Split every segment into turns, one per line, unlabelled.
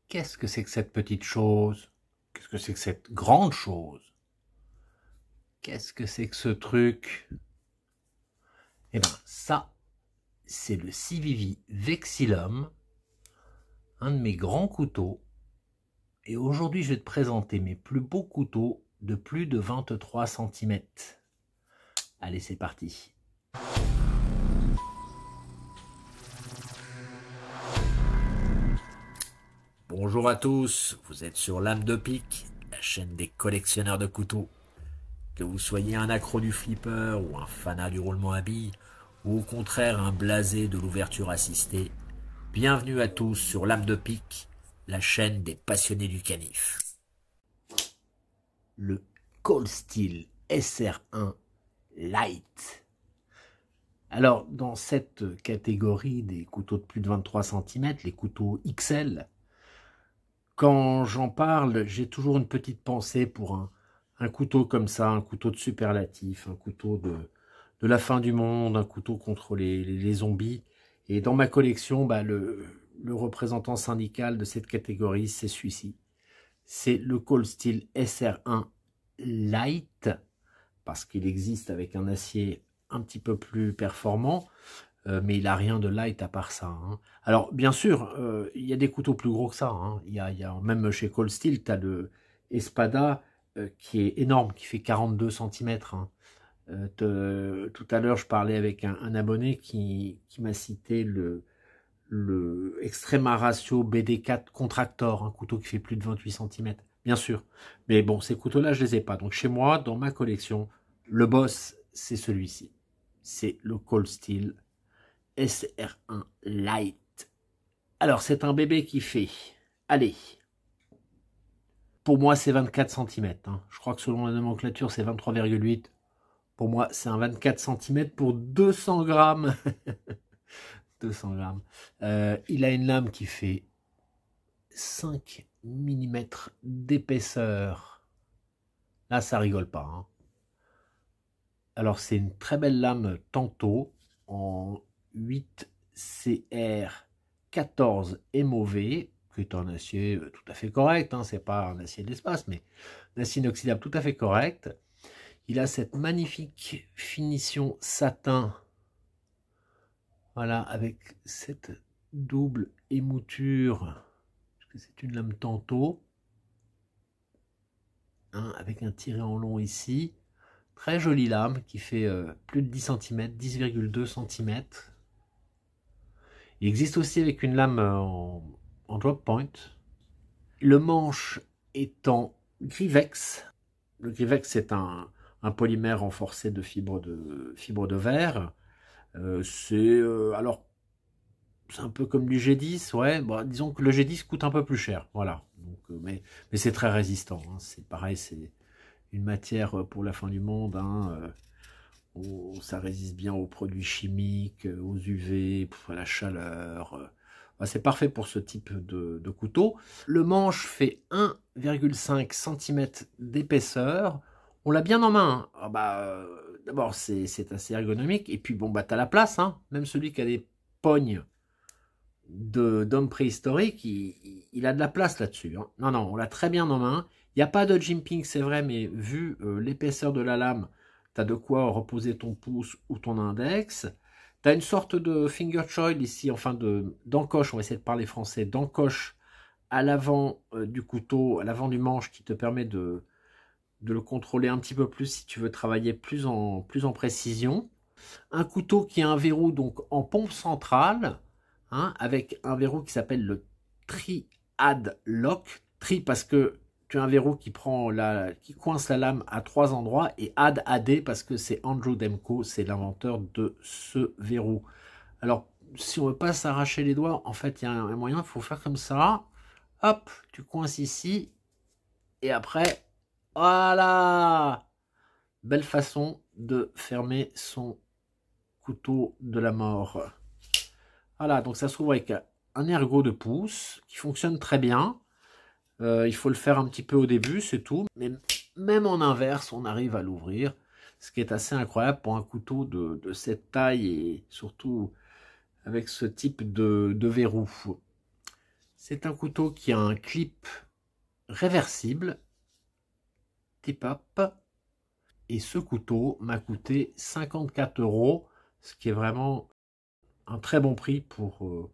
Qu'est-ce que c'est que cette petite chose? Qu'est-ce que c'est que cette grande chose? Qu'est-ce que c'est que ce truc? Eh bien, ça, c'est le Civivi Vexillum, un de mes grands couteaux. Et aujourd'hui, je vais te présenter mes plus beaux couteaux de plus de 23 cm. Allez, c'est parti. Bonjour à tous, vous êtes sur Lame de Pique, la chaîne des collectionneurs de couteaux. Que vous soyez un accro du flipper ou un fanat du roulement à billes, ou au contraire un blasé de l'ouverture assistée, bienvenue à tous sur Lame de Pique, la chaîne des passionnés du canif. Le Cold Steel SR1 Light. Alors, dans cette catégorie des couteaux de plus de 23 cm, les couteaux XL, quand j'en parle, j'ai toujours une petite pensée pour un couteau comme ça, un couteau de superlatif, un couteau de la fin du monde, un couteau contre les zombies. Et dans ma collection, le représentant syndical de cette catégorie, c'est celui-ci. C'est le Cold Steel SR1 Light, parce qu'il existe avec un acier un petit peu plus performant, mais il n'a rien de light à part ça. Hein. Alors, bien sûr, il y a des couteaux plus gros que ça. Hein. Même chez Cold Steel, tu as le Espada qui est énorme, qui fait 42 cm. Hein. Tout à l'heure, je parlais avec un abonné qui m'a cité le Extrema Ratio BD4 Contractor, un couteau qui fait plus de 28 cm. Bien sûr. Mais bon, ces couteaux-là, je les ai pas. Donc chez moi, dans ma collection, le boss, c'est celui-ci. C'est le Cold Steel SR1 Light. Alors, c'est un bébé qui fait, allez, pour moi, c'est 24 cm. Hein. Je crois que selon la nomenclature, c'est 23,8. Pour moi, c'est un 24 cm pour 200 grammes. 200 grammes. Il a une lame qui fait 5 mm d'épaisseur. Là, ça rigole pas. Hein. Alors, c'est une très belle lame Tanto en 8 CR 14 MOV, qui est un acier tout à fait correct. Hein. C'est pas un acier de l'espace, mais un acier inoxydable tout à fait correct. Il a cette magnifique finition satin. Voilà, avec cette double émouture. C'est une lame Tanto. Hein, avec un tiré en long ici. Très jolie lame qui fait plus de 10 cm, 10,2 cm. Il existe aussi avec une lame en drop point. Le manche est en Grivex. Le Grivex, c'est un polymère renforcé de fibres de verre. C'est un peu comme du G10, ouais. Bon, disons que le G10 coûte un peu plus cher, voilà. Donc, mais c'est très résistant. Hein. C'est pareil, c'est une matière pour la fin du monde. Hein. Ça résiste bien aux produits chimiques, aux UV, à la chaleur. C'est parfait pour ce type de couteau. Le manche fait 1,5 cm d'épaisseur. On l'a bien en main. Hein. D'abord, c'est assez ergonomique. Et puis, bon, tu as la place. Hein. Même celui qui a des pognes d'homme préhistorique, il a de la place là-dessus. Hein. Non, on l'a très bien en main. Il n'y a pas de jimping, c'est vrai, mais vu l'épaisseur de la lame, tu as de quoi reposer ton pouce ou ton index. Tu as une sorte de finger choil ici, enfin d'encoche, on va essayer de parler français, d'encoche à l'avant du couteau, à l'avant du manche, qui te permet de le contrôler un petit peu plus si tu veux travailler plus en précision. Un couteau qui a un verrou donc en pompe centrale, hein, avec un verrou qui s'appelle le Tri-Ad Lock. Tri parce que tu as un verrou qui coince la lame à 3 endroits, et AD parce que c'est Andrew Demko, c'est l'inventeur de ce verrou. Alors, si on ne veut pas s'arracher les doigts, en fait, il y a un moyen, il faut faire comme ça. Hop, tu coinces ici, et après, voilà! Belle façon de fermer son couteau de la mort. Voilà, donc ça se trouve avec un ergot de pouce qui fonctionne très bien. Il faut le faire un petit peu au début, c'est tout. Mais même en inverse, on arrive à l'ouvrir. Ce qui est assez incroyable pour un couteau de cette taille et surtout avec ce type de verrou. C'est un couteau qui a un clip réversible, tip up, et ce couteau m'a coûté 54 €, ce qui est vraiment un très bon prix pour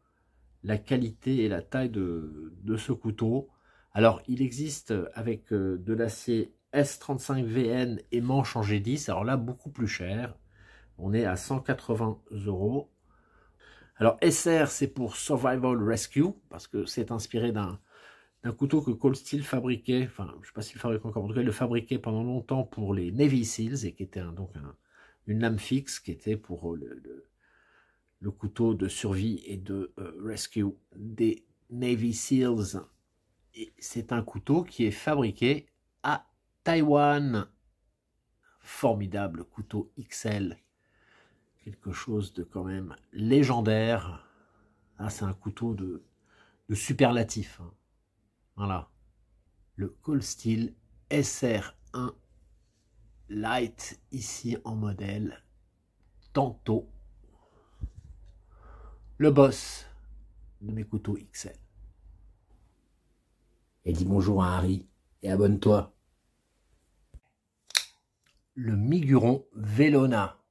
la qualité et la taille de ce couteau. Alors, il existe avec de l'acier S35VN et manche en G10, alors là, beaucoup plus cher. On est à 180 €. Alors, SR, c'est pour Survival Rescue, parce que c'est inspiré d'un couteau que Cold Steel fabriquait, enfin, je ne sais pas s'il fabrique encore, en tout cas, il le fabriquait pendant longtemps pour les Navy Seals, et qui était une lame fixe, qui était pour le couteau de survie et de rescue des Navy Seals. Et c'est un couteau qui est fabriqué à Taïwan. Formidable couteau XL. Quelque chose de quand même légendaire. Ah, c'est un couteau de superlatif. Hein. Voilà. Le Cold Steel SR1 Light, ici en modèle. Tantôt. Le boss de mes couteaux XL.
Et dis bonjour à Harry et abonne-toi.
Le Miguron Vellona.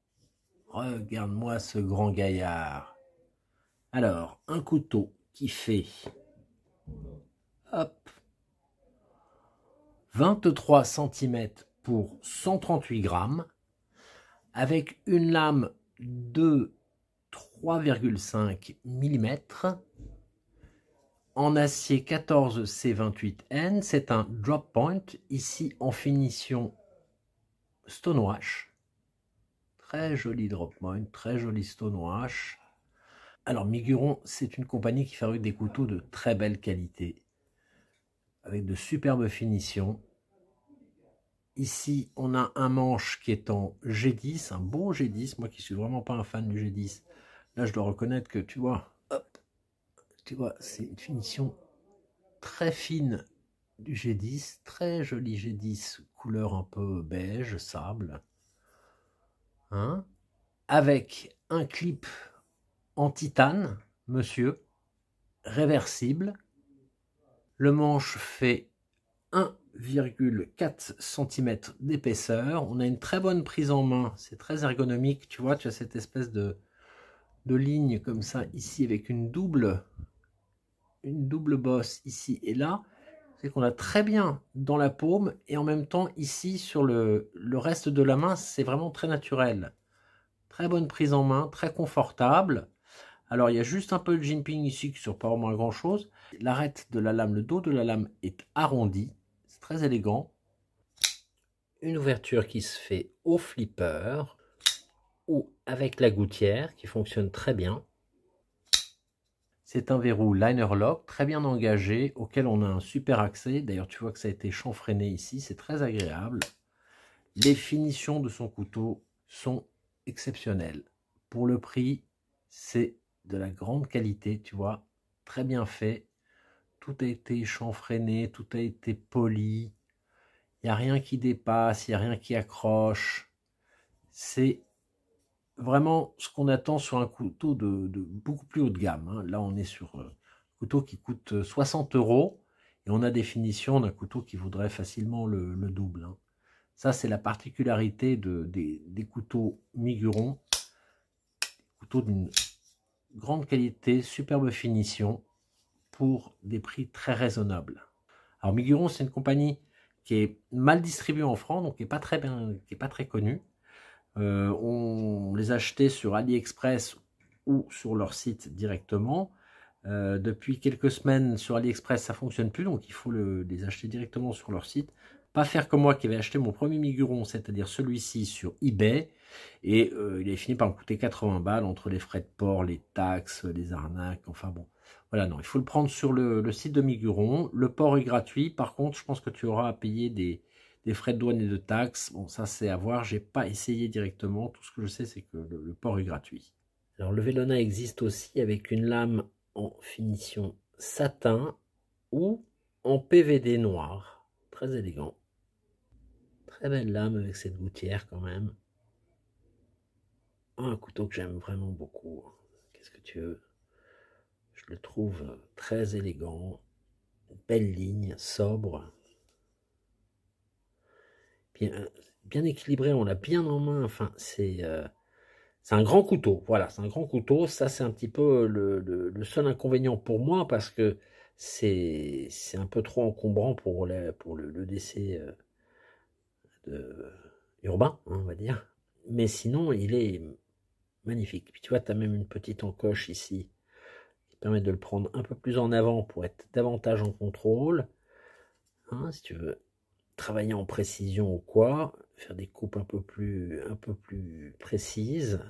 Regarde-moi ce grand gaillard. Alors, un couteau qui fait hop, 23 cm pour 138 grammes, avec une lame de 3,5 mm, en acier 14C28N. C'est un drop point, ici en finition stonewash. Très joli drop point, très joli stonewash. Alors Miguron, c'est une compagnie qui fabrique des couteaux de très belle qualité, avec de superbes finitions. Ici, on a un manche qui est en G10, un beau G10. Moi qui suis vraiment pas un fan du G10, là je dois reconnaître que tu vois, hop, tu vois, c'est une finition très fine du G10, très joli G10, couleur un peu beige, sable, hein, avec un clip en titane, monsieur, réversible. Le manche fait 1,4 cm d'épaisseur. On a une très bonne prise en main, c'est très ergonomique. Tu vois, tu as cette espèce de ligne comme ça ici avec une double bosse ici et là. C'est qu'on a très bien dans la paume et en même temps ici sur le reste de la main, c'est vraiment très naturel. Très bonne prise en main, très confortable. Alors il y a juste un peu de jimping ici qui ne sert pas vraiment à grand chose. L'arête de la lame, le dos de la lame est arrondi. C'est très élégant. Une ouverture qui se fait au flipper ou avec la gouttière qui fonctionne très bien. C'est un verrou liner lock très bien engagé auquel on a un super accès. D'ailleurs tu vois que ça a été chanfreiné ici, c'est très agréable. Les finitions de son couteau sont exceptionnelles. Pour le prix, c'est de la grande qualité, tu vois, très bien fait. Tout a été chanfreiné, tout a été poli. Il n'y a rien qui dépasse, il n'y a rien qui accroche. C'est vraiment ce qu'on attend sur un couteau de beaucoup plus haut de gamme. Hein. Là, on est sur un couteau qui coûte 60 € et on a des finitions d'un couteau qui vaudrait facilement le double. Hein. Ça, c'est la particularité des couteaux Miguron. Couteaux d'une grande qualité, superbe finition pour des prix très raisonnables. Alors Miguron, c'est une compagnie qui est mal distribuée en France, donc qui n'est pas très connue. On les achetait sur AliExpress ou sur leur site directement. Depuis quelques semaines sur AliExpress, ça ne fonctionne plus, donc il faut les acheter directement sur leur site. Pas faire comme moi qui avait acheté mon premier Miguron, c'est-à-dire celui-ci sur eBay, et il avait fini par me coûter 80 balles entre les frais de port, les taxes, les arnaques, enfin bon. Voilà, non, il faut le prendre sur le site de Miguron. Le port est gratuit, par contre, je pense que tu auras à payer des frais de douane et de taxes. Bon, ça c'est à voir, j'ai pas essayé directement. Tout ce que je sais, c'est que le port est gratuit. Alors le Vellona existe aussi avec une lame en finition satin ou en PVD noir. Très élégant. Très belle lame avec cette gouttière quand même. Un couteau que j'aime vraiment beaucoup. Qu'est-ce que tu veux? Je le trouve très élégant, belle ligne, sobre, bien équilibré, on l'a bien en main. Enfin, c'est un grand couteau. Voilà, c'est un grand couteau. Ça, c'est un petit peu le seul inconvénient pour moi parce que c'est un peu trop encombrant pour le décès urbain, hein, on va dire. Mais sinon, il est magnifique. Puis tu vois, tu as même une petite encoche ici qui permet de le prendre un peu plus en avant pour être davantage en contrôle. Hein, si tu veux travailler en précision ou quoi, faire des coupes un peu plus précises.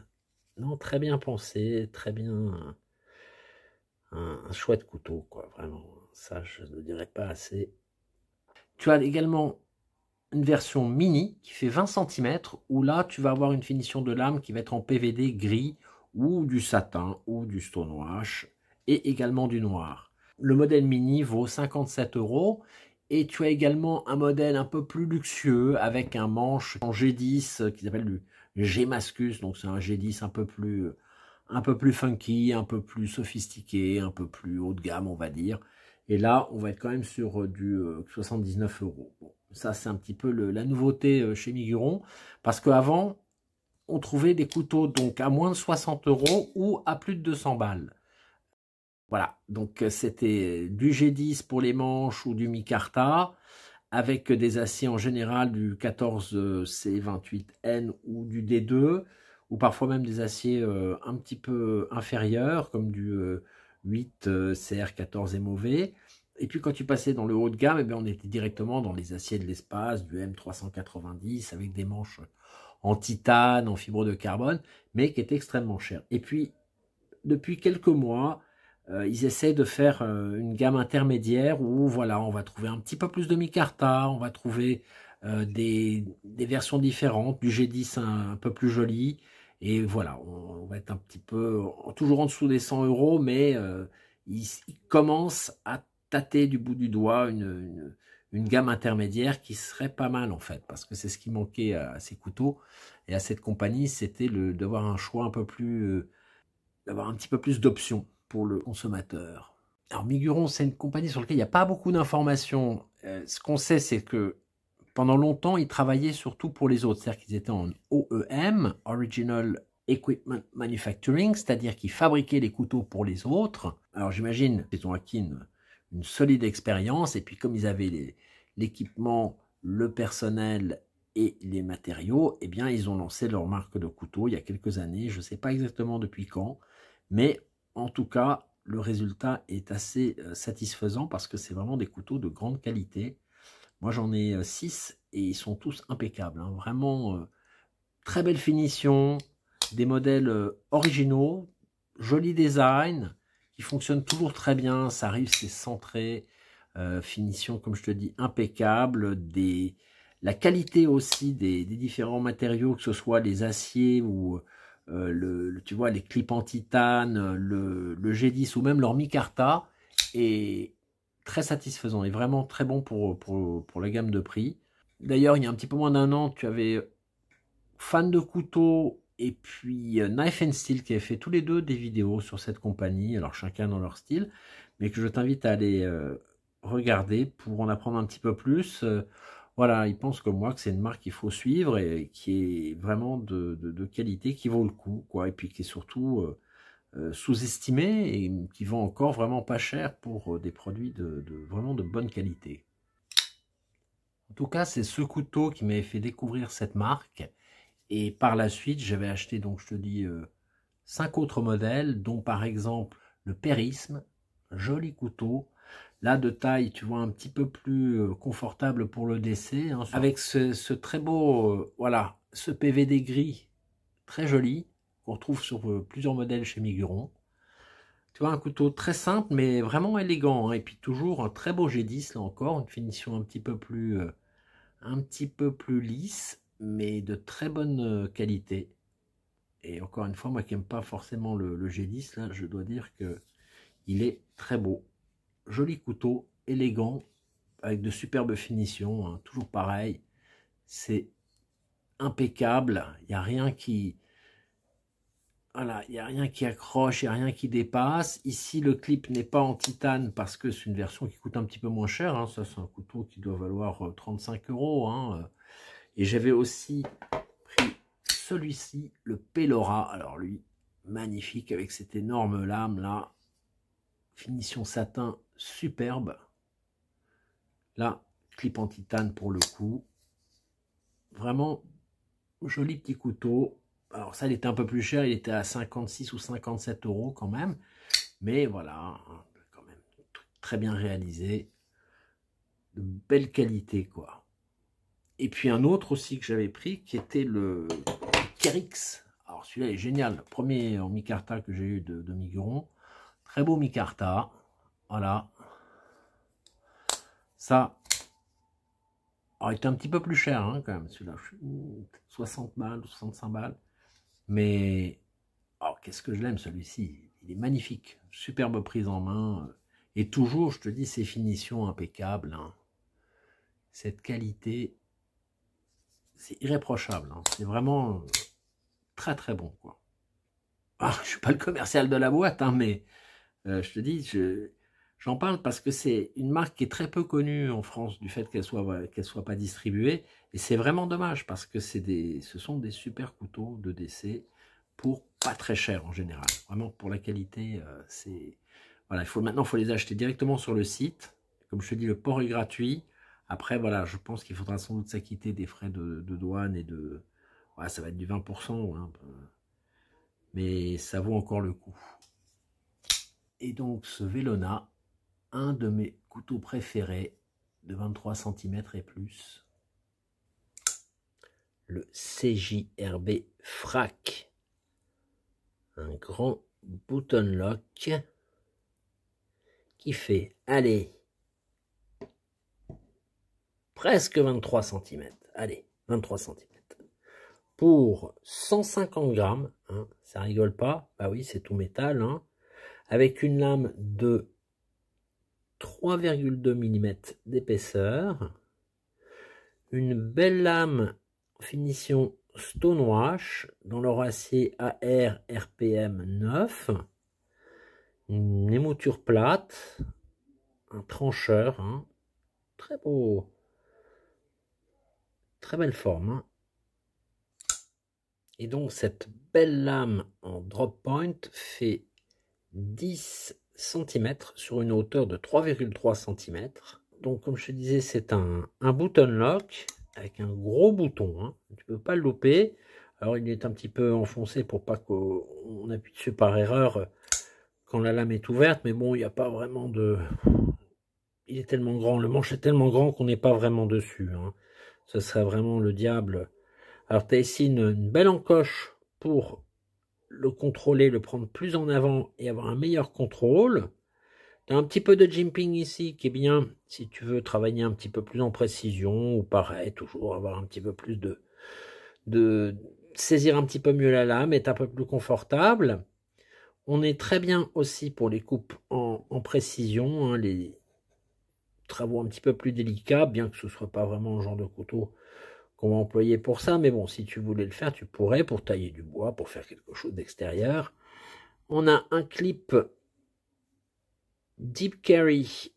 Non, très bien pensé, très bien, un chouette couteau, quoi, vraiment. Ça, je ne dirais pas assez. Tu as également une version mini qui fait 20 cm, où là, tu vas avoir une finition de lame qui va être en PVD gris, ou du satin, ou du stonewash, et également du noir. Le modèle mini vaut 57 €. Et tu as également un modèle un peu plus luxueux avec un manche en G10 qui s'appelle du G-Mascus. Donc c'est un G10 un peu plus funky, un peu plus sophistiqué, un peu plus haut de gamme, on va dire. Et là, on va être quand même sur du 79 €. Bon, ça, c'est un petit peu la nouveauté chez Miguron. Parce qu'avant, on trouvait des couteaux donc à moins de 60 € ou à plus de 200 balles. Voilà, donc c'était du G10 pour les manches ou du micarta, avec des aciers en général du 14C28N ou du D2, ou parfois même des aciers un petit peu inférieurs, comme du 8 CR14 MOV. Et puis quand tu passais dans le haut de gamme, eh bien, on était directement dans les aciers de l'espace, du M390, avec des manches en titane, en fibre de carbone, mais qui étaient extrêmement chers. Et puis, depuis quelques mois, ils essaient de faire une gamme intermédiaire où voilà, on va trouver un petit peu plus de micarta, on va trouver des versions différentes, du G10 un peu plus joli, et voilà, on va être un petit peu, toujours en dessous des 100 €, mais ils commencent à tâter du bout du doigt une gamme intermédiaire qui serait pas mal en fait, parce que c'est ce qui manquait à ces couteaux et à cette compagnie, c'était d'avoir un choix un peu plus d'avoir un petit peu plus d'options pour le consommateur. Alors Miguron, c'est une compagnie sur laquelle il n'y a pas beaucoup d'informations. Ce qu'on sait, c'est que pendant longtemps, ils travaillaient surtout pour les autres. C'est-à-dire qu'ils étaient en OEM, Original Equipment Manufacturing, c'est-à-dire qu'ils fabriquaient les couteaux pour les autres. Alors j'imagine qu'ils ont acquis une solide expérience, et puis comme ils avaient l'équipement, le personnel et les matériaux, eh bien ils ont lancé leur marque de couteaux il y a quelques années, je ne sais pas exactement depuis quand, mais en tout cas, le résultat est assez satisfaisant parce que c'est vraiment des couteaux de grande qualité. Moi, j'en ai 6 et ils sont tous impeccables. Hein. Vraiment, très belle finition, des modèles originaux, joli design, qui fonctionnent toujours très bien. Ça arrive, c'est centré, finition, comme je te dis, impeccable. La qualité aussi des différents matériaux, que ce soit les aciers ou tu vois, les clips en titane, le G10 ou même leur micarta, est très satisfaisant et vraiment très bon pour la gamme de prix. D'ailleurs, il y a un petit peu moins d'un an, tu avais Fan de couteaux et puis Knife and Steel qui avaient fait tous les deux des vidéos sur cette compagnie, alors chacun dans leur style, mais que je t'invite à aller regarder pour en apprendre un petit peu plus. Voilà, ils pensent comme moi que c'est une marque qu'il faut suivre et qui est vraiment de qualité, qui vaut le coup, quoi, et puis qui est surtout sous-estimé et qui vend encore vraiment pas cher pour des produits vraiment de bonne qualité. En tout cas, c'est ce couteau qui m'avait fait découvrir cette marque. Et par la suite, j'avais acheté, donc je te dis, 5 autres modèles, dont par exemple le Périsme, joli couteau. Là, de taille, tu vois, un petit peu plus confortable pour le décès. Hein, avec ce très beau, voilà, ce PVD gris, très joli, qu'on retrouve sur plusieurs modèles chez Miguron. Tu vois, un couteau très simple, mais vraiment élégant. Hein, et puis toujours un très beau G10, là encore, une finition un petit peu plus lisse, mais de très bonne qualité. Et encore une fois, moi qui n'aime pas forcément le G10, là, je dois dire que il est très beau. Joli couteau, élégant, avec de superbes finitions, hein, toujours pareil. C'est impeccable, il n'y a rien Voilà, il n'y a rien qui accroche, il n'y a rien qui dépasse. Ici, le clip n'est pas en titane parce que c'est une version qui coûte un petit peu moins cher. Hein. Ça, c'est un couteau qui doit valoir 35 €. Hein. Et j'avais aussi pris celui-ci, le Pelora. Alors lui, magnifique avec cette énorme lame là. Finition satin superbe. Là, clip en titane pour le coup. Vraiment joli petit couteau. Alors ça, il était un peu plus cher, il était à 56 ou 57 € quand même. Mais voilà, quand même très bien réalisé. De belle qualité, quoi. Et puis un autre aussi que j'avais pris, qui était le Kerix. Alors celui-là est génial. Le premier en micarta que j'ai eu de Miguron. Très beau micarta. Voilà. Ça, alors, il était un petit peu plus cher hein, quand même, celui-là. 60 balles, 65 balles. Mais, oh, qu'est-ce que je l'aime celui-ci. Il est magnifique. Superbe prise en main. Et toujours, je te dis, ces finitions impeccables. Hein. Cette qualité, c'est irréprochable. Hein. C'est vraiment très très bon. Quoi. Alors, je ne suis pas le commercial de la boîte, hein, mais je te dis, j'en parle parce que c'est une marque qui est très peu connue en France du fait qu'elle soit pas distribuée. Et c'est vraiment dommage parce que ce sont des super couteaux de décès pour pas très cher en général. Vraiment pour la qualité, c'est... Voilà, maintenant il faut les acheter directement sur le site. Comme je te dis, le port est gratuit. Après, voilà, je pense qu'il faudra sans doute s'acquitter des frais de douane et de... Ouais, ça va être du 20%. Hein, mais ça vaut encore le coup. Et donc ce Vellona, un de mes couteaux préférés de 23 cm et plus. Le CJRB Frac. Un grand button lock qui fait, allez, presque 23 cm. Allez, 23 cm. Pour 150 grammes, hein, ça rigole pas, bah oui, c'est tout métal, hein, avec une lame de 3,2 mm d'épaisseur, une belle lame finition Stonewash dans leur acier AR RPM 9, une émouture plate, un trancheur, hein, très beau, très belle forme. Hein. Et donc cette belle lame en drop point fait 10 cm sur une hauteur de 3,3 cm. Donc comme je te disais, c'est un button lock avec un gros bouton. Hein. Tu ne peux pas le louper. Alors il est un petit peu enfoncé pour pas qu'on appuie dessus par erreur quand la lame est ouverte. Mais bon, il n'y a pas vraiment de... Il est tellement grand, le manche est tellement grand qu'on n'est pas vraiment dessus. Hein. Ce serait vraiment le diable. Alors tu as ici une belle encoche pour le contrôler, le prendre plus en avant et avoir un meilleur contrôle. Tu as un petit peu de jimping ici qui est bien si tu veux travailler un petit peu plus en précision ou pareil, toujours avoir un petit peu plus de saisir un petit peu mieux la lame, être un peu plus confortable. On est très bien aussi pour les coupes en précision, hein, les travaux un petit peu plus délicats, bien que ce ne soit pas vraiment le genre de couteau qu'on va employer pour ça, mais bon, si tu voulais le faire, tu pourrais pour tailler du bois, pour faire quelque chose d'extérieur. On a un clip Deep Carry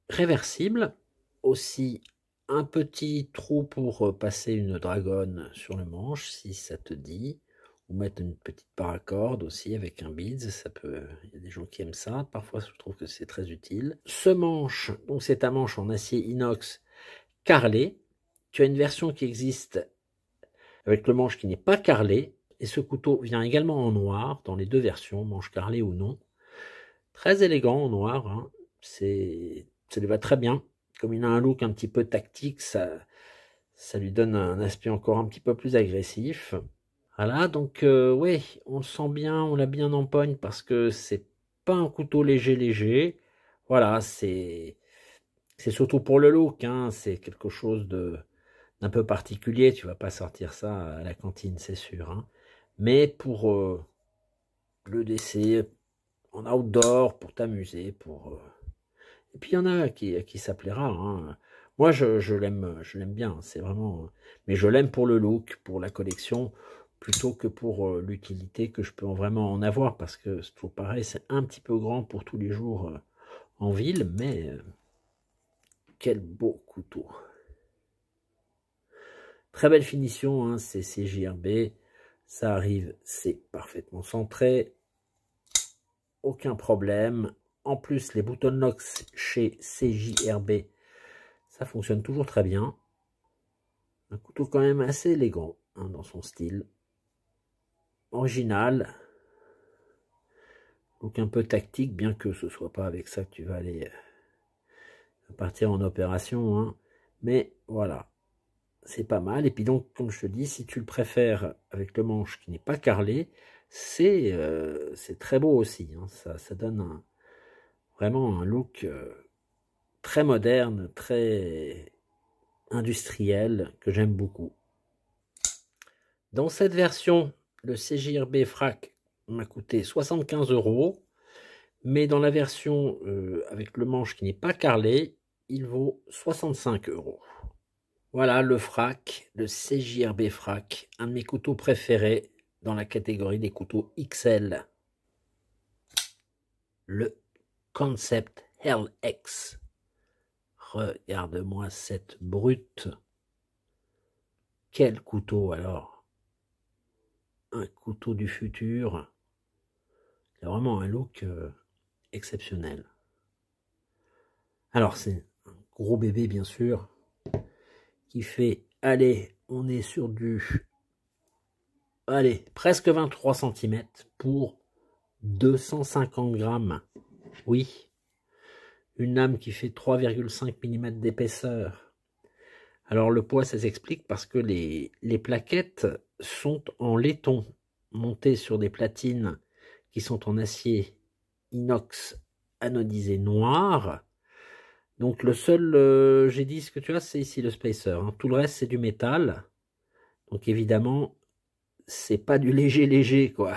réversible, aussi un petit trou pour passer une dragonne sur le manche, si ça te dit, ou mettre une petite paracorde aussi avec un beads, ça peut, il y a des gens qui aiment ça, parfois je trouve que c'est très utile. Ce manche, donc c'est un manche en acier inox carrelé. Tu as une version qui existe avec le manche qui n'est pas carrelé, et ce couteau vient également en noir, dans les deux versions, manche carrelé ou non. Très élégant en noir, hein. Ça lui va très bien. Comme il a un look un petit peu tactique, ça lui donne un aspect encore un petit peu plus agressif. Voilà, donc oui, on le sent bien, on l'a bien en pogne parce que c'est pas un couteau léger. Voilà, c'est surtout pour le look, hein, c'est quelque chose d'un peu particulier, tu vas pas sortir ça à la cantine, c'est sûr. Hein. Mais pour le décès, en outdoor, pour t'amuser, et puis il y en a à qui ça plaira. Hein. Moi, je l'aime bien, c'est vraiment... Mais je l'aime pour le look, pour la collection. plutôt que pour l'utilité que je peux vraiment en avoir, parce que c'est toujours pareil, c'est un petit peu grand pour tous les jours en ville, mais quel beau couteau. Très belle finition, hein, c'est CJRB, ça arrive, c'est parfaitement centré, aucun problème. En plus, les boutons locks chez CJRB, ça fonctionne toujours très bien. Un couteau quand même assez élégant hein, dans son style. Original. Donc un peu tactique, bien que ce soit pas avec ça que tu vas aller partir en opération. Hein. Mais voilà, c'est pas mal. Et puis donc, comme je te dis, si tu le préfères avec le manche qui n'est pas carrelé, c'est très beau aussi. Hein. Ça donne vraiment un look très moderne, très industriel, que j'aime beaucoup. Dans cette version, le CJRB Frac m'a coûté 75 €, mais dans la version avec le manche qui n'est pas carrelé, il vaut 65 €. Voilà le Frac, le CJRB Frac, un de mes couteaux préférés dans la catégorie des couteaux XL. Le Concept LX. Regarde-moi cette brute. Quel couteau alors! Un couteau du futur. C'est vraiment un look exceptionnel. Alors c'est un gros bébé bien sûr, qui fait, allez, on est sur du, allez, presque 23 cm pour 250 grammes. Oui, une lame qui fait 3,5 mm d'épaisseur. Alors le poids, ça s'explique parce que les plaquettes sont en laiton, montées sur des platines qui sont en acier inox anodisé noir. Donc le seul G10 que tu as, c'est ici le spacer. Hein. Tout le reste, c'est du métal. Donc évidemment, c'est pas du léger quoi.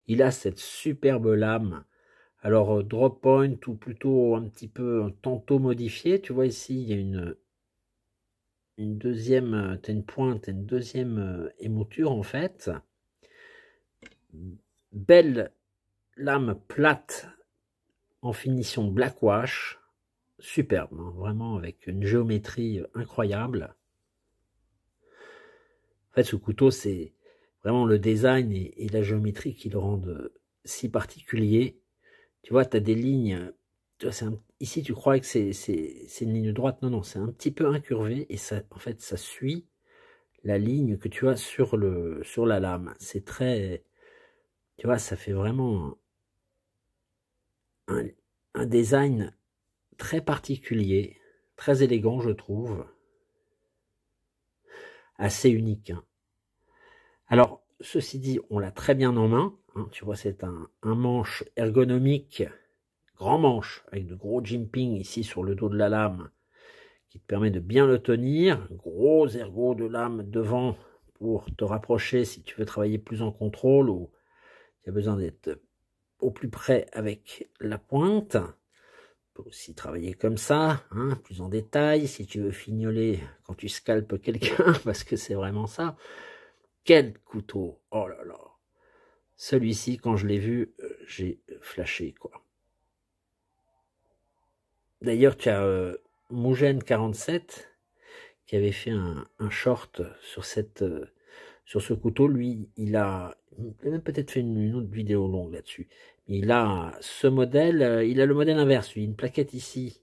Il a cette superbe lame. Alors drop point ou plutôt un petit peu tantôt modifié. Tu vois ici, il y a une deuxième, t'as une pointe, une deuxième émouture en fait. Belle lame plate en finition black wash. Superbe, hein, vraiment avec une géométrie incroyable. En fait, ce couteau, c'est vraiment le design et la géométrie qui le rendent si particulier. Tu vois, tu as des lignes. Tu vois, ici, tu crois que c'est une ligne droite. Non, non, c'est un petit peu incurvé et ça, en fait, ça suit la ligne que tu as sur la lame. C'est très... Tu vois, ça fait vraiment un design très particulier, très élégant, je trouve. Assez unique. Hein. Alors, ceci dit, on l'a très bien en main. Hein, tu vois, c'est un manche ergonomique, grand manche, avec de gros jimping ici sur le dos de la lame, qui te permet de bien le tenir. Gros ergot de lame devant pour te rapprocher si tu veux travailler plus en contrôle ou tu as besoin d'être au plus près avec la pointe. Tu peux aussi travailler comme ça, hein, plus en détail, si tu veux fignoler quand tu scalpes quelqu'un, parce que c'est vraiment ça. Quel couteau! Oh là là! Celui-ci, quand je l'ai vu, j'ai flashé, quoi. D'ailleurs, tu as Mougen47 qui avait fait un short sur ce couteau. Lui, il a même peut-être fait une autre vidéo longue là-dessus. Il a ce modèle, il a le modèle inverse, une plaquette ici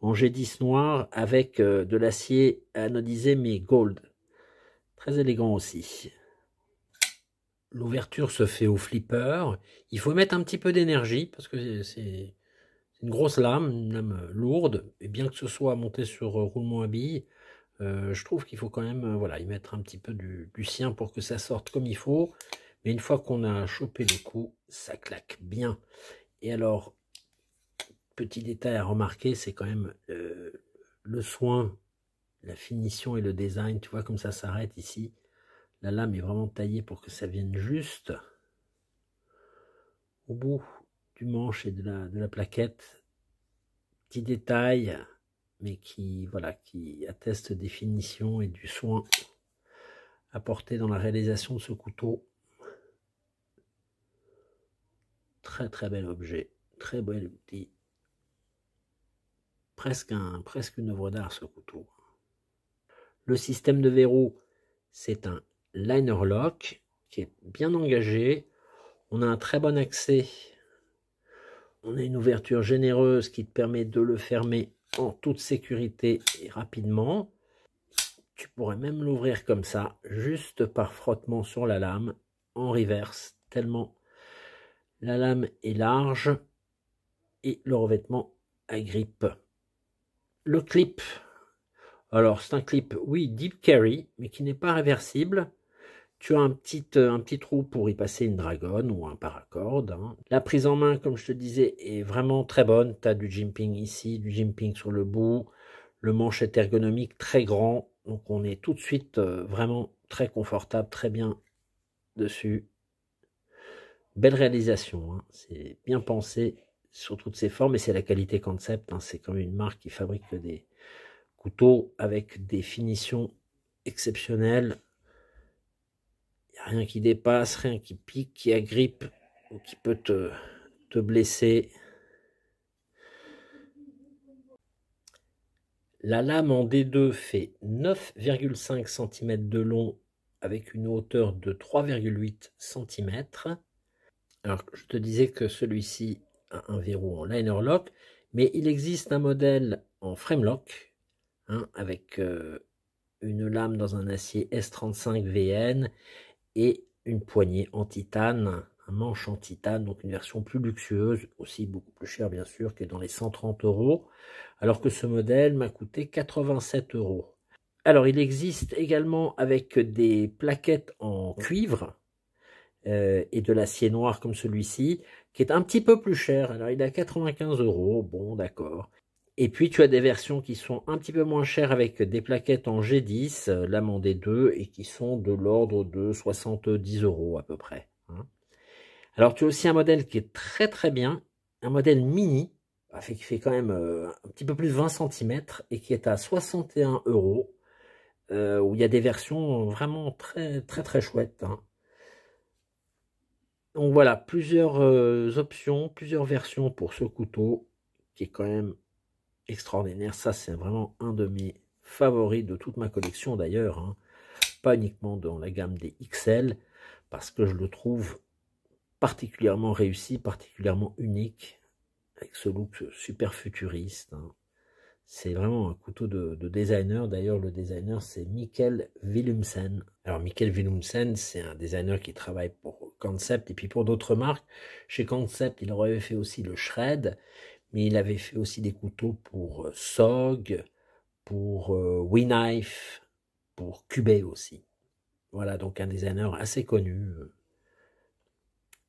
en G10 noir avec de l'acier anodisé mais gold. Très élégant aussi. L'ouverture se fait au flipper. Il faut mettre un petit peu d'énergie parce que c'est une grosse lame, une lame lourde. Et bien que ce soit monté sur roulement à billes, je trouve qu'il faut quand même voilà, y mettre un petit peu du sien pour que ça sorte comme il faut. Mais une fois qu'on a chopé le coup, ça claque bien. Et alors, petit détail à remarquer, c'est quand même le soin, la finition et le design. Tu vois comme ça s'arrête ici. La lame est vraiment taillée pour que ça vienne juste au bout du manche et de la plaquette. Petit détail, mais qui atteste des finitions et du soin apporté dans la réalisation de ce couteau. Très très bel objet, très bel outil. Presque une œuvre d'art ce couteau. Le système de verrou, c'est un liner lock qui est bien engagé. On a un très bon accès. On a une ouverture généreuse qui te permet de le fermer en toute sécurité et rapidement. Tu pourrais même l'ouvrir comme ça, juste par frottement sur la lame, en reverse, tellement la lame est large et le revêtement à grippe. Le clip, alors c'est un clip, oui, deep carry, mais qui n'est pas réversible. Tu as un petit trou pour y passer une dragonne ou un paracorde. La prise en main, comme je te disais, est vraiment très bonne. Tu as du jimping ici, du jimping sur le bout. Le manche est ergonomique, très grand. Donc on est tout de suite vraiment très confortable, très bien dessus. Belle réalisation, hein. C'est bien pensé sur toutes ses formes et c'est la qualité concept. Hein. C'est comme une marque qui fabrique des couteaux avec des finitions exceptionnelles. Il n'y a rien qui dépasse, rien qui pique, qui agrippe ou qui peut te blesser. La lame en D2 fait 9,5 cm de long avec une hauteur de 3,8 cm. Alors, je te disais que celui-ci a un verrou en liner lock, mais il existe un modèle en frame lock, hein, avec une lame dans un acier S35 VN et une poignée en titane, un manche en titane, donc une version plus luxueuse, aussi beaucoup plus chère bien sûr, qui est dans les 130 €, alors que ce modèle m'a coûté 87 €. Alors, il existe également avec des plaquettes en cuivre, et de l'acier noir comme celui-ci, qui est un petit peu plus cher. Alors il est à 95 €, bon d'accord. Et puis tu as des versions qui sont un petit peu moins chères avec des plaquettes en G10, lame en D2, et qui sont de l'ordre de 70 € à peu près. Hein. Alors tu as aussi un modèle qui est très très bien, un modèle mini, qui fait quand même un petit peu plus de 20 cm, et qui est à 61 €, où il y a des versions vraiment très très très chouettes. Hein. Donc voilà, plusieurs options, plusieurs versions pour ce couteau qui est quand même extraordinaire. Ça, c'est vraiment un de mes favoris de toute ma collection d'ailleurs. Hein. Pas uniquement dans la gamme des XL, parce que je le trouve particulièrement réussi, particulièrement unique, avec ce look super futuriste. Hein. C'est vraiment un couteau de designer. D'ailleurs, le designer, c'est Mikkel Willumsen. Alors, Mikkel Willumsen, c'est un designer qui travaille pour Concept et puis pour d'autres marques. Chez Concept, il aurait fait aussi le Shred, mais il avait fait aussi des couteaux pour SOG, pour WeKnife, pour Cubey aussi. Voilà, donc un designer assez connu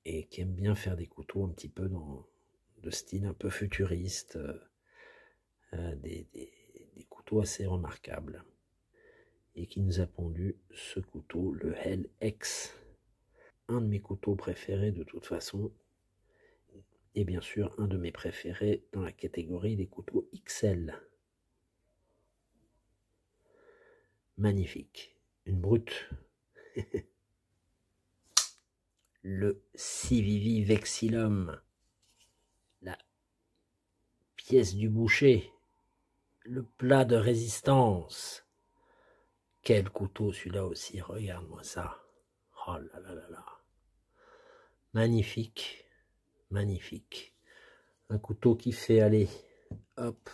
et qui aime bien faire des couteaux un petit peu de style un peu futuriste. Des couteaux assez remarquables et qui nous a pondu ce couteau, le Hell X, un de mes couteaux préférés de toute façon, et bien sûr un de mes préférés dans la catégorie des couteaux XL. Magnifique, une brute. Le Civivi Vexillum, la pièce du boucher, le plat de résistance. Quel couteau celui-là aussi, regarde-moi ça. Oh là là là là. Magnifique, magnifique. Un couteau qui fait aller, hop,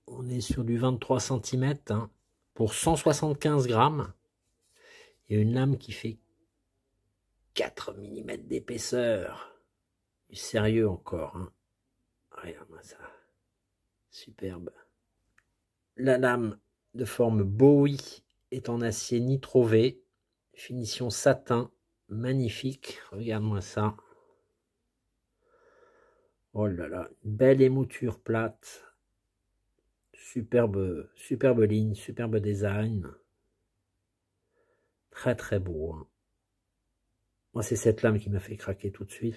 on est sur du 23 cm hein, pour 175 grammes. Et une lame qui fait 4 mm d'épaisseur. Du sérieux encore. Hein. Regarde-moi ça. Superbe. La lame de forme Bowie est en acier nitrové, finition satin, magnifique. Regarde-moi ça. Oh là là, belle émouture plate. Superbe ligne, superbe design. Très très beau. Hein. Moi, c'est cette lame qui m'a fait craquer tout de suite.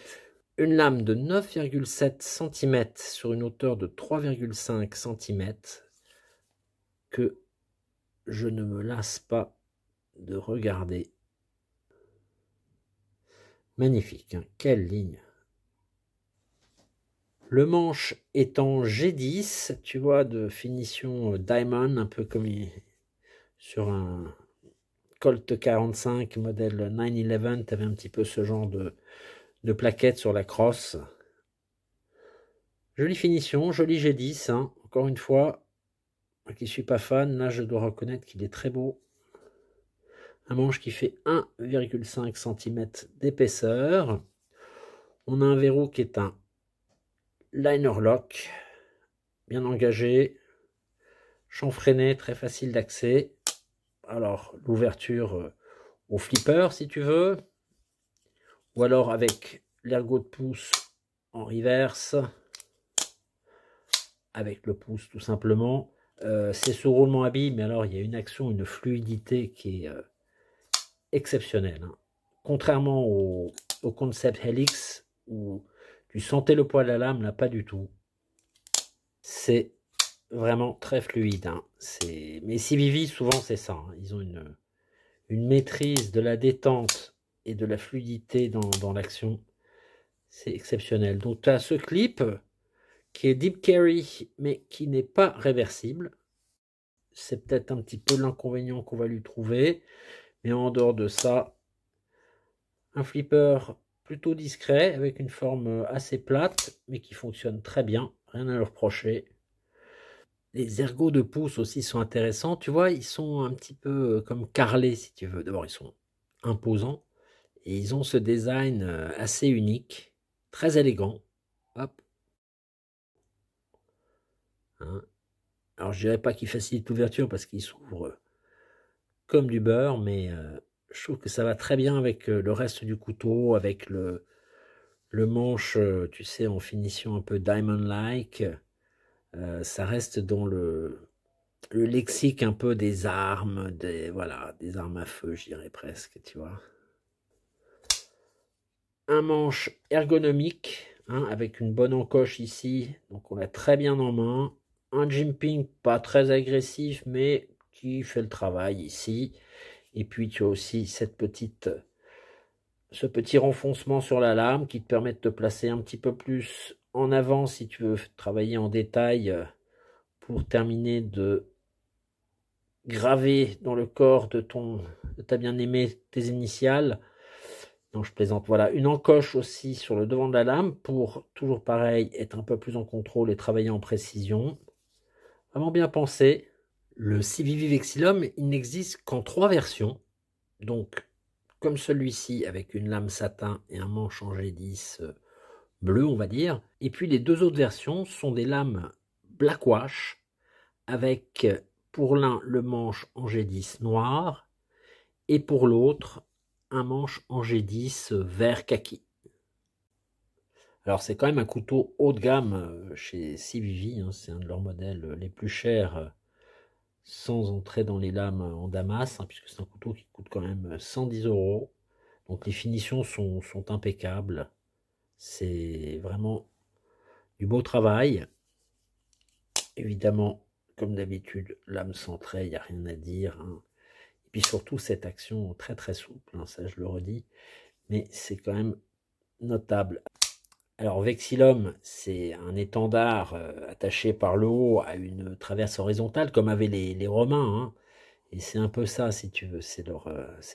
Une lame de 9,7 cm sur une hauteur de 3,5 cm que je ne me lasse pas de regarder. Magnifique, hein, quelle ligne. Le manche est en G10, tu vois, de finition diamond, un peu comme sur un Colt 45 modèle 911, tu avais un petit peu ce genre de plaquettes sur la crosse. Jolie finition, joli G10, hein. Encore une fois, moi qui ne suis pas fan, là je dois reconnaître qu'il est très beau. Un manche qui fait 1,5 cm d'épaisseur. On a un verrou qui est un liner lock, bien engagé, chanfreiné, très facile d'accès. Alors l'ouverture au flipper si tu veux, ou alors avec l'ergot de pouce en reverse, avec le pouce tout simplement. C'est sous roulement à billes, mais alors il y a une action, une fluidité qui est exceptionnelle, hein. Contrairement au concept Helix, où tu sentais le poids de la lame, là pas du tout. C'est vraiment très fluide, hein. Mais CVV, souvent c'est ça, hein. Ils ont une maîtrise de la détente et de la fluidité dans l'action. C'est exceptionnel. Donc tu as ce clip qui est deep carry, mais qui n'est pas réversible. C'est peut-être un petit peu l'inconvénient qu'on va lui trouver. Mais en dehors de ça, un flipper plutôt discret, avec une forme assez plate, mais qui fonctionne très bien. Rien à leur reprocher. Les ergots de pouce aussi sont intéressants. Tu vois, ils sont un petit peu comme carrelés, si tu veux. D'abord, ils sont imposants. Et ils ont ce design assez unique, très élégant. Hop. Hein. Alors, je dirais pas qu'il facilite l'ouverture parce qu'il s'ouvre comme du beurre, mais je trouve que ça va très bien avec le reste du couteau, avec le manche, tu sais, en finition un peu diamond-like. Ça reste dans le lexique un peu des armes, voilà, des armes à feu, je dirais presque, tu vois. Un manche ergonomique, hein, avec une bonne encoche ici, donc on l'a très bien en main. Un jimping pas très agressif, mais qui fait le travail ici. Et puis tu as aussi ce petit renfoncement sur la lame qui te permet de te placer un petit peu plus en avant si tu veux travailler en détail pour terminer de graver dans le corps de ta bien-aimée tes initiales. Non, je plaisante. Voilà, une encoche aussi sur le devant de la lame pour, toujours pareil, être un peu plus en contrôle et travailler en précision. Vraiment bien pensé. Le CVV Vexillum, il n'existe qu'en 3 versions. Donc, comme celui-ci, avec une lame satin et un manche en G10 bleu, on va dire. Et puis, les 2 autres versions sont des lames Blackwash, avec pour l'un le manche en G10 noir, et pour l'autre, un manche en G10 vert kaki. Alors c'est quand même un couteau haut de gamme chez CVV, hein, c'est un de leurs modèles les plus chers, sans entrer dans les lames en damas, hein, puisque c'est un couteau qui coûte quand même 110 €. Donc les finitions sont impeccables, c'est vraiment du beau travail. Évidemment, comme d'habitude, lame centrée, il n'y a rien à dire, hein. Et puis surtout cette action très très souple, hein, ça je le redis, mais c'est quand même notable. Alors Vexillum, c'est un étendard attaché par le haut à une traverse horizontale, comme avaient les Romains, hein. Et c'est un peu ça, si tu veux, c'est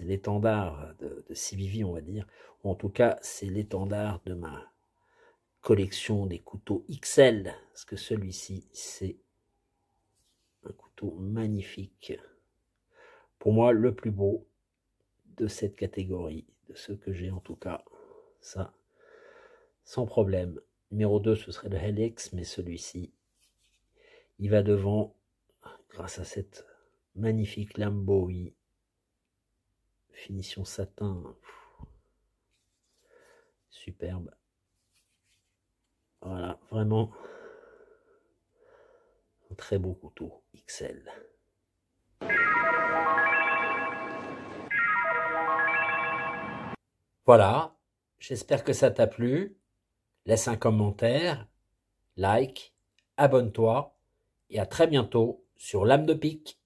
l'étendard de CVV, on va dire. Ou en tout cas, c'est l'étendard de ma collection des couteaux XL, parce que celui-ci, c'est un couteau magnifique. Pour moi, le plus beau de cette catégorie, de ceux que j'ai en tout cas, ça, sans problème. Numéro 2, ce serait le Helix, mais celui-ci, il va devant grâce à cette magnifique lame Bowie, finition satin, superbe. Voilà, vraiment un très beau couteau XL. Voilà, j'espère que ça t'a plu. Laisse un commentaire, like, abonne-toi et à très bientôt sur Lame de Pique.